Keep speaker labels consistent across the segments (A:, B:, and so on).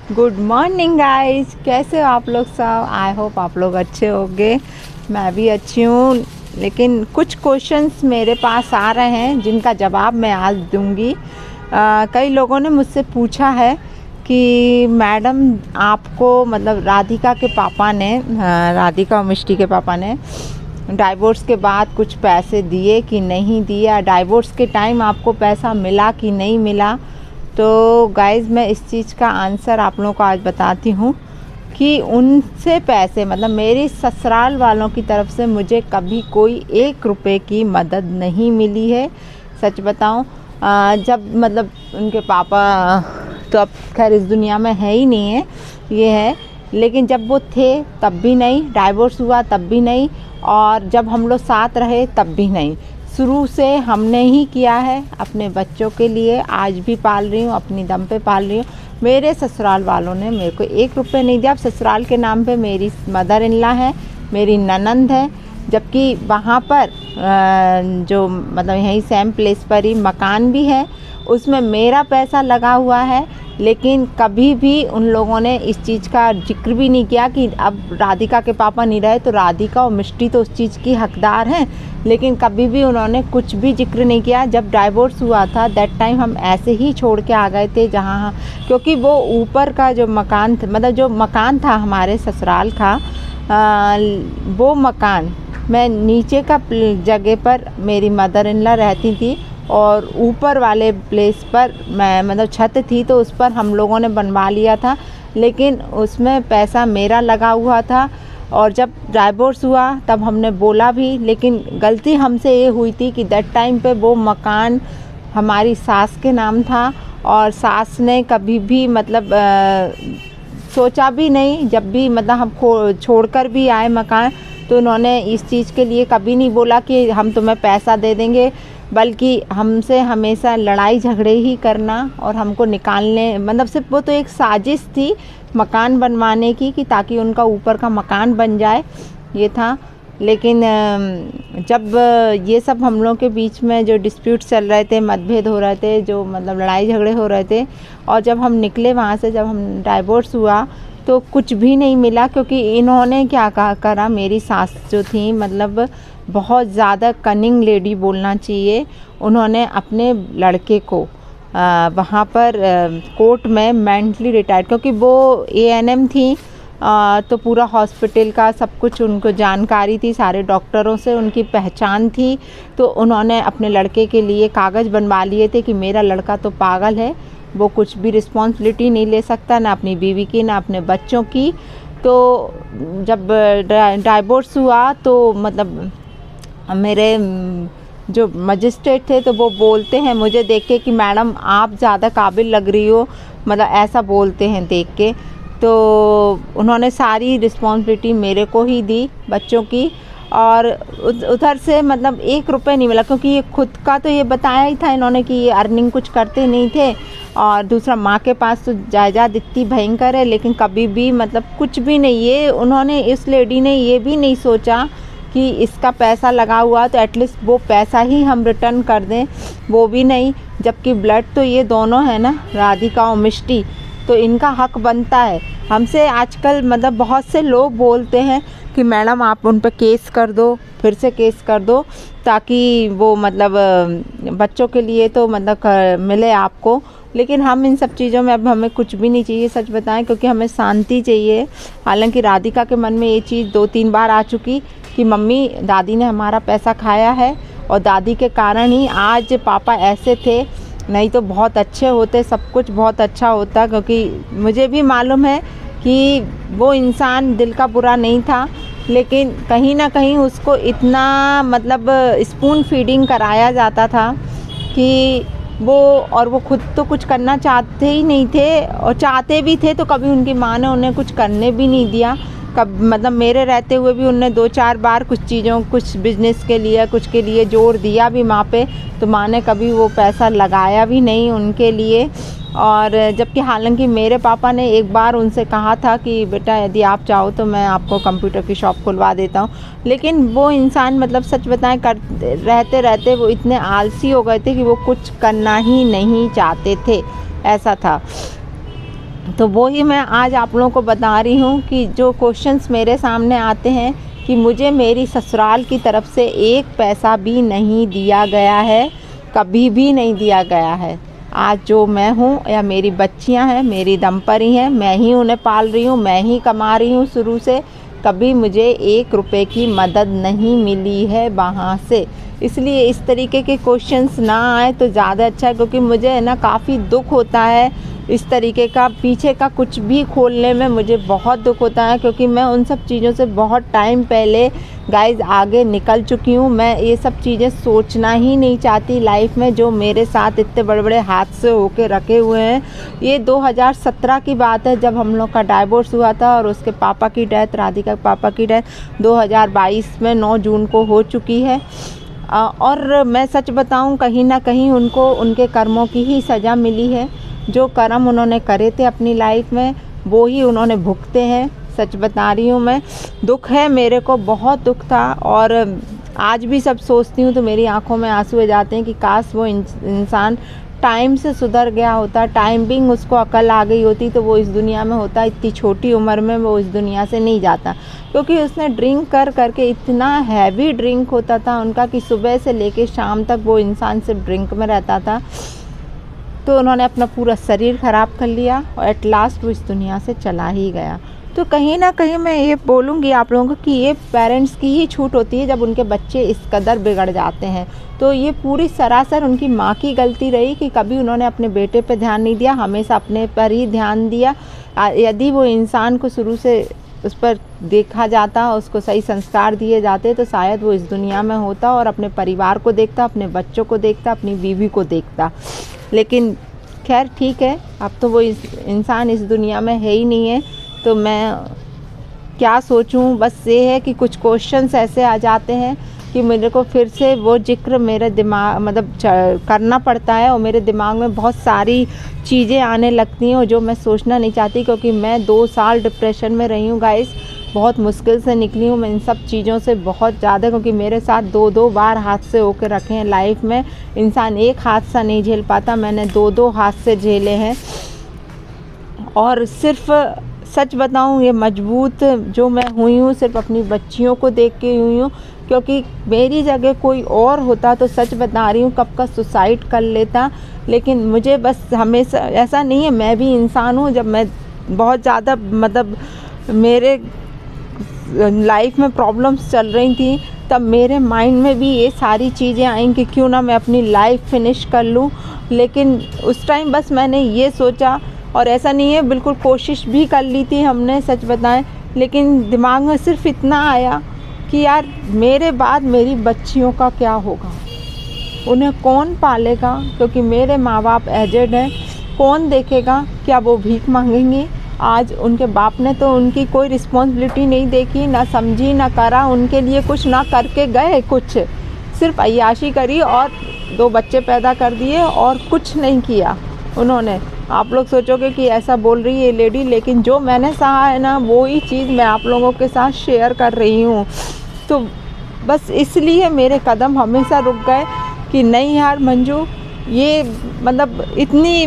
A: Good morning guys, कैसे हो आप लोग सब। आई होप आप लोग अच्छे होंगे। मैं भी अच्छी हूँ, लेकिन कुछ क्वेश्चंस मेरे पास आ रहे हैं जिनका जवाब मैं आज दूंगी। कई लोगों ने मुझसे पूछा है कि मैडम आपको मतलब राधिका के पापा ने राधिका और मिष्टी के पापा ने डाइवोर्स के बाद कुछ पैसे दिए कि नहीं दिया, डाइवोर्स के टाइम आपको पैसा मिला कि नहीं मिला। तो गाइज़ मैं इस चीज़ का आंसर आप लोगों को आज बताती हूँ कि उनसे पैसे मतलब मेरी ससुराल वालों की तरफ से मुझे कभी कोई 1 रुपए की मदद नहीं मिली है। सच बताऊँ, जब मतलब उनके पापा तो अब खैर इस दुनिया में है ही नहीं है, ये है, लेकिन जब वो थे तब भी नहीं, डाइवोर्स हुआ तब भी नहीं, और जब हम लोग साथ रहे तब भी नहीं। शुरू से हमने ही किया है अपने बच्चों के लिए, आज भी पाल रही हूँ, अपनी दम पे पाल रही हूँ। मेरे ससुराल वालों ने मेरे को 1 रुपये नहीं दिया। अब ससुराल के नाम पे मेरी मदर इन लॉ है, मेरी ननंद है, जबकि वहाँ पर जो मतलब यहीं सेम प्लेस पर ही मकान भी है, उसमें मेरा पैसा लगा हुआ है। लेकिन कभी भी उन लोगों ने इस चीज़ का जिक्र भी नहीं किया कि अब राधिका के पापा नहीं रहे तो राधिका और मिष्टी तो उस चीज़ की हकदार हैं, लेकिन कभी भी उन्होंने कुछ भी जिक्र नहीं किया। जब डाइवोर्स हुआ था दैट टाइम हम ऐसे ही छोड़ के आ गए थे जहाँ, क्योंकि वो ऊपर का जो मकान मतलब जो मकान था हमारे ससुराल का, वो मकान मैं नीचे का जगह पर मेरी मदर इन लॉ रहती थी और ऊपर वाले प्लेस पर मैं मतलब छत थी, तो उस पर हम लोगों ने बनवा लिया था, लेकिन उसमें पैसा मेरा लगा हुआ था। और जब डाइवोर्स हुआ तब हमने बोला भी, लेकिन गलती हमसे ये हुई थी कि दैट टाइम पे वो मकान हमारी सास के नाम था और सास ने कभी भी मतलब सोचा भी नहीं। जब भी मतलब हम छोड़कर भी आए मकान, तो उन्होंने इस चीज़ के लिए कभी नहीं बोला कि हम तुम्हें पैसा दे देंगे, बल्कि हमसे हमेशा लड़ाई झगड़े ही करना और हमको निकालने, मतलब सिर्फ वो तो एक साजिश थी मकान बनवाने की कि ताकि उनका ऊपर का मकान बन जाए, ये था। लेकिन जब ये सब हम लोग के बीच में जो डिस्प्यूट चल रहे थे, मतभेद हो रहे थे, जो मतलब लड़ाई झगड़े हो रहे थे, और जब हम निकले वहाँ से, जब हम डाइवोर्स हुआ तो कुछ भी नहीं मिला। क्योंकि इन्होंने क्या करा, मेरी सास जो थी मतलब बहुत ज़्यादा कनिंग लेडी बोलना चाहिए, उन्होंने अपने लड़के को वहाँ पर कोर्ट में मेंटली रिटायर्ड, क्योंकि वो एएनएम थी, तो पूरा हॉस्पिटल का सब कुछ उनको जानकारी थी, सारे डॉक्टरों से उनकी पहचान थी। तो उन्होंने अपने लड़के के लिए कागज़ बनवा लिए थे कि मेरा लड़का तो पागल है, वो कुछ भी रिस्पॉन्सिबिलिटी नहीं ले सकता, ना अपनी बीवी की ना अपने बच्चों की। तो जब डाइवोर्स हुआ तो मतलब मेरे जो मजिस्ट्रेट थे तो वो बोलते हैं मुझे देख के कि मैडम आप ज़्यादा काबिल लग रही हो, मतलब ऐसा बोलते हैं देख के। तो उन्होंने सारी रिस्पॉन्सिबिलिटी मेरे को ही दी बच्चों की, और उधर से मतलब 1 रुपये नहीं मिला, क्योंकि ये खुद का तो ये बताया ही था इन्होंने कि ये अर्निंग कुछ करते नहीं थे, और दूसरा माँ के पास तो जायदाद इतनी भयंकर है, लेकिन कभी भी मतलब कुछ भी नहीं, ये उन्होंने इस लेडी ने ये भी नहीं सोचा कि इसका पैसा लगा हुआ तो एटलीस्ट वो पैसा ही हम रिटर्न कर दें, वो भी नहीं। जबकि ब्लड तो ये दोनों है ना, राधिका और मिष्टी, तो इनका हक बनता है। हमसे आजकल मतलब बहुत से लोग बोलते हैं कि मैडम आप उन पर केस कर दो, फिर से केस कर दो, ताकि वो मतलब बच्चों के लिए तो मतलब मिले आपको। लेकिन हम इन सब चीज़ों में अब हमें कुछ भी नहीं चाहिए, सच बताएं, क्योंकि हमें शांति चाहिए। हालांकि राधिका के मन में ये चीज़ 2-3 बार आ चुकी कि मम्मी दादी ने हमारा पैसा खाया है, और दादी के कारण ही आज पापा ऐसे थे, नहीं तो बहुत अच्छे होते, सब कुछ बहुत अच्छा होता। क्योंकि मुझे भी मालूम है कि वो इंसान दिल का बुरा नहीं था, लेकिन कहीं ना कहीं उसको इतना मतलब स्पून फीडिंग कराया जाता था कि वो खुद तो कुछ करना चाहते ही नहीं थे, और चाहते भी थे तो कभी उनकी माँ ने उन्हें कुछ करने भी नहीं दिया। कब मतलब मेरे रहते हुए भी उनने 2-4 बार कुछ चीज़ों, कुछ बिजनेस के लिए, कुछ के लिए जोर दिया भी माँ पे, तो माँ ने कभी वो पैसा लगाया भी नहीं उनके लिए। और जबकि हालांकि मेरे पापा ने एक बार उनसे कहा था कि बेटा यदि आप चाहो तो मैं आपको कंप्यूटर की शॉप खुलवा देता हूँ, लेकिन वो इंसान मतलब सच बताएं रहते रहते वो इतने आलसी हो गए थे कि वो कुछ करना ही नहीं चाहते थे, ऐसा था। तो वो ही मैं आज आप लोगों को बता रही हूँ कि जो क्वेश्चंस मेरे सामने आते हैं कि मुझे मेरी ससुराल की तरफ से एक पैसा भी नहीं दिया गया है, कभी भी नहीं दिया गया है। आज जो मैं हूँ या मेरी बच्चियाँ हैं, मेरी दम पर ही हैं, मैं ही उन्हें पाल रही हूँ, मैं ही कमा रही हूँ शुरू से। कभी मुझे 1 रुपए की मदद नहीं मिली है वहाँ से। इसलिए इस तरीके के क्वेश्चंस ना आए तो ज़्यादा अच्छा है, क्योंकि मुझे है ना काफ़ी दुख होता है इस तरीके का, पीछे का कुछ भी खोलने में मुझे बहुत दुख होता है, क्योंकि मैं उन सब चीज़ों से बहुत टाइम पहले गाइज़ आगे निकल चुकी हूँ। मैं ये सब चीज़ें सोचना ही नहीं चाहती लाइफ में, जो मेरे साथ इतने बड़े बड़े हादसे होके रखे हुए हैं। ये 2017 की बात है जब हम लोग का डाइवोर्स हुआ था, और उसके पापा की डेथ, राधिका के पापा की डेथ 2022 में 9 जून को हो चुकी है। और मैं सच बताऊं, कहीं ना कहीं उनको उनके कर्मों की ही सज़ा मिली है। जो कर्म उन्होंने करे थे अपनी लाइफ में वो ही उन्होंने भुगते हैं। सच बता रही हूँ मैं, दुख है, मेरे को बहुत दुख था। और आज भी सब सोचती हूँ तो मेरी आंखों में आंसू आ जाते हैं कि काश वो इंसान टाइम से सुधर गया होता, टाइमिंग उसको अकल आ गई होती तो वो इस दुनिया में होता। इतनी छोटी उम्र में वो इस दुनिया से नहीं जाता, क्योंकि उसने ड्रिंक कर करके, इतना हैवी ड्रिंक होता था उनका कि सुबह से लेके शाम तक वो इंसान सिर्फ ड्रिंक में रहता था। तो उन्होंने अपना पूरा शरीर ख़राब कर लिया और एट लास्ट वो इस दुनिया से चला ही गया। तो कहीं ना कहीं मैं ये बोलूँगी आप लोगों को कि ये पेरेंट्स की ही छूट होती है जब उनके बच्चे इस कदर बिगड़ जाते हैं। तो ये पूरी सरासर उनकी माँ की गलती रही कि कभी उन्होंने अपने बेटे पे ध्यान नहीं दिया, हमेशा अपने पर ही ध्यान दिया। यदि वो इंसान को शुरू से उस पर देखा जाता, उसको सही संस्कार दिए जाते, तो शायद वो इस दुनिया में होता और अपने परिवार को देखता, अपने बच्चों को देखता, अपनी बीवी को देखता। लेकिन खैर ठीक है, अब तो वो इंसान इस दुनिया में है ही नहीं है। तो मैं क्या सोचूं, बस ये है कि कुछ क्वेश्चंस ऐसे आ जाते हैं कि मेरे को फिर से वो जिक्र मेरे दिमाग मतलब करना पड़ता है, और मेरे दिमाग में बहुत सारी चीज़ें आने लगती हैं और जो मैं सोचना नहीं चाहती, क्योंकि मैं 2 साल डिप्रेशन में रही हूँ गाइस। बहुत मुश्किल से निकली हूँ मैं इन सब चीज़ों से, बहुत ज़्यादा, क्योंकि मेरे साथ 2-2 बार हादसे होके रखे हैं लाइफ में। इंसान एक हादसा नहीं झेल पाता, मैंने 2-2 हादसे झेले हैं। और सिर्फ सच बताऊँ, ये मजबूत जो मैं हुई हूँ सिर्फ अपनी बच्चियों को देख के हुई हूँ, क्योंकि मेरी जगह कोई और होता तो सच बता रही हूँ कब का सुसाइड कर लेता। लेकिन मुझे बस हमेशा ऐसा नहीं है, मैं भी इंसान हूँ। जब मैं बहुत ज़्यादा मतलब मेरे लाइफ में प्रॉब्लम्स चल रही थी, तब मेरे माइंड में भी ये सारी चीज़ें आई कि क्यों ना मैं अपनी लाइफ फिनिश कर लूँ। लेकिन उस टाइम बस मैंने ये सोचा, और ऐसा नहीं है, बिल्कुल कोशिश भी कर ली थी हमने, सच बताएं, लेकिन दिमाग में सिर्फ इतना आया कि यार मेरे बाद मेरी बच्चियों का क्या होगा, उन्हें कौन पालेगा, क्योंकि मेरे माँ बाप एजेड हैं, कौन देखेगा, क्या वो भीख मांगेंगे। आज उनके बाप ने तो उनकी कोई रिस्पॉन्सिबिलिटी नहीं देखी, ना समझी, ना करा, उनके लिए कुछ ना करके गए, कुछ सिर्फ अय्याशी करी और 2 बच्चे पैदा कर दिए और कुछ नहीं किया उन्होंने। आप लोग सोचोगे कि ऐसा बोल रही है ये लेडी, लेकिन जो मैंने सहा है ना, वो ही चीज़ मैं आप लोगों के साथ शेयर कर रही हूँ। तो बस इसलिए मेरे कदम हमेशा रुक गए कि नहीं यार मंजू, ये मतलब इतनी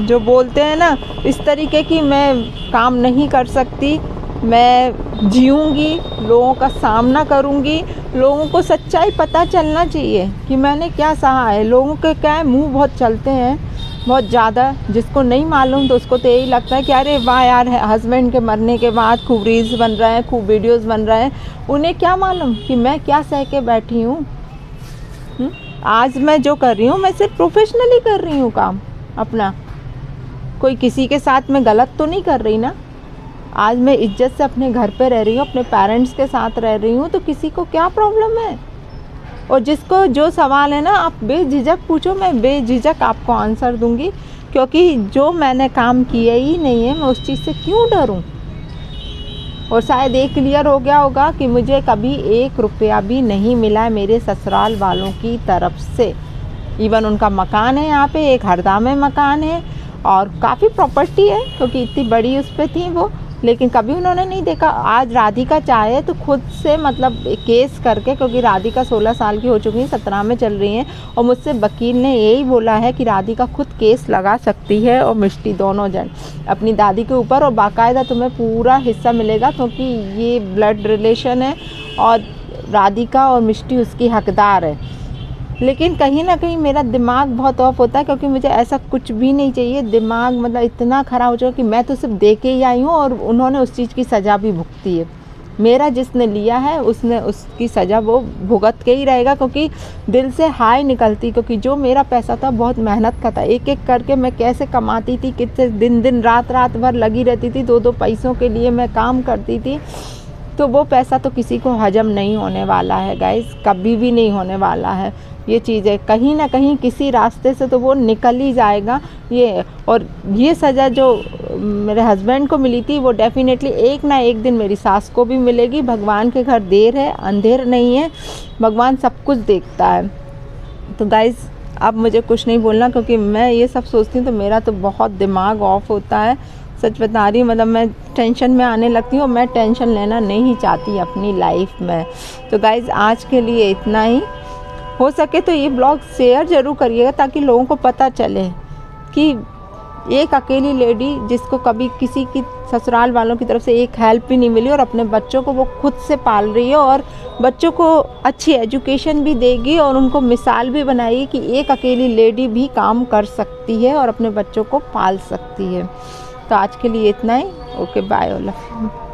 A: जो बोलते हैं ना, इस तरीके की मैं काम नहीं कर सकती। मैं जीऊँगी, लोगों का सामना करूँगी, लोगों को सच्चाई पता चलना चाहिए कि मैंने क्या सहा है। लोगों के क्या है, मुँह बहुत चलते हैं, बहुत ज़्यादा, जिसको नहीं मालूम तो उसको तो यही लगता है कि अरे वाह यार, हस्बैंड के मरने के बाद खूब रील्स बन रहे हैं, खूब वीडियोस बन रहे हैं। उन्हें क्या मालूम कि मैं क्या सह के बैठी हूँ। आज मैं जो कर रही हूँ, मैं सिर्फ प्रोफेशनली कर रही हूँ काम अपना, कोई किसी के साथ मैं गलत तो नहीं कर रही ना। आज मैं इज्जत से अपने घर पे रह रही हूँ, अपने पेरेंट्स के साथ रह रही हूँ, तो किसी को क्या प्रॉब्लम है। और जिसको जो सवाल है ना, आप बेझिझक पूछो, मैं बेझिझक आपको आंसर दूंगी, क्योंकि जो मैंने काम किया ही नहीं है, मैं उस चीज़ से क्यों डरूं। और शायद ये क्लियर हो गया होगा कि मुझे कभी 1 रुपया भी नहीं मिला है मेरे ससुराल वालों की तरफ से। इवन उनका मकान है यहाँ पे, एक हरदा में मकान है और काफ़ी प्रॉपर्टी है, क्योंकि इतनी बड़ी उस पर थी वो, लेकिन कभी उन्होंने नहीं देखा। आज राधिका चाहे तो खुद से मतलब केस करके, क्योंकि राधिका 16 साल की हो चुकी है, 17 में चल रही हैं, और मुझसे वकील ने यही बोला है कि राधिका खुद केस लगा सकती है और मिष्टी दोनों जन अपनी दादी के ऊपर, और बाकायदा तुम्हें पूरा हिस्सा मिलेगा, क्योंकि ये ब्लड रिलेशन है और राधिका और मिष्टी उसकी हकदार है। लेकिन कहीं ना कहीं मेरा दिमाग बहुत ऑफ होता है, क्योंकि मुझे ऐसा कुछ भी नहीं चाहिए। दिमाग मतलब इतना ख़राब हो चुका कि मैं तो सिर्फ दे के ही आई हूँ और उन्होंने उस चीज़ की सज़ा भी भुगती है। मेरा जिसने लिया है उसने उसकी सज़ा वो भुगत के ही रहेगा, क्योंकि दिल से हाय निकलती, क्योंकि जो मेरा पैसा था बहुत मेहनत का था। एक एक करके मैं कैसे कमाती थी, कितने दिन दिन रात रात भर लगी रहती थी, 2-2 पैसों के लिए मैं काम करती थी। तो वो पैसा तो किसी को हजम नहीं होने वाला है गाइस, कभी भी नहीं होने वाला है। ये चीज़ है, कहीं ना कहीं किसी रास्ते से तो वो निकल ही जाएगा ये। और ये सज़ा जो मेरे हस्बैंड को मिली थी वो डेफिनेटली एक ना एक दिन मेरी सास को भी मिलेगी। भगवान के घर देर है अंधेर नहीं है, भगवान सब कुछ देखता है। तो गाइस अब मुझे कुछ नहीं बोलना, क्योंकि मैं ये सब सोचती हूँ तो मेरा तो बहुत दिमाग ऑफ होता है। सच बता रही हूँ, मतलब मैं टेंशन में आने लगती हूँ और मैं टेंशन लेना नहीं चाहती अपनी लाइफ में। तो गाइज़ आज के लिए इतना ही। हो सके तो ये ब्लॉग शेयर ज़रूर करिएगा, ताकि लोगों को पता चले कि एक अकेली लेडी जिसको कभी किसी की ससुराल वालों की तरफ से एक हेल्प भी नहीं मिली, और अपने बच्चों को वो खुद से पाल रही है, और बच्चों को अच्छी एजुकेशन भी देगी, और उनको मिसाल भी बनाएगी कि एक अकेली लेडी भी काम कर सकती है और अपने बच्चों को पाल सकती है। तो आज के लिए इतना ही। Okay bye all of you.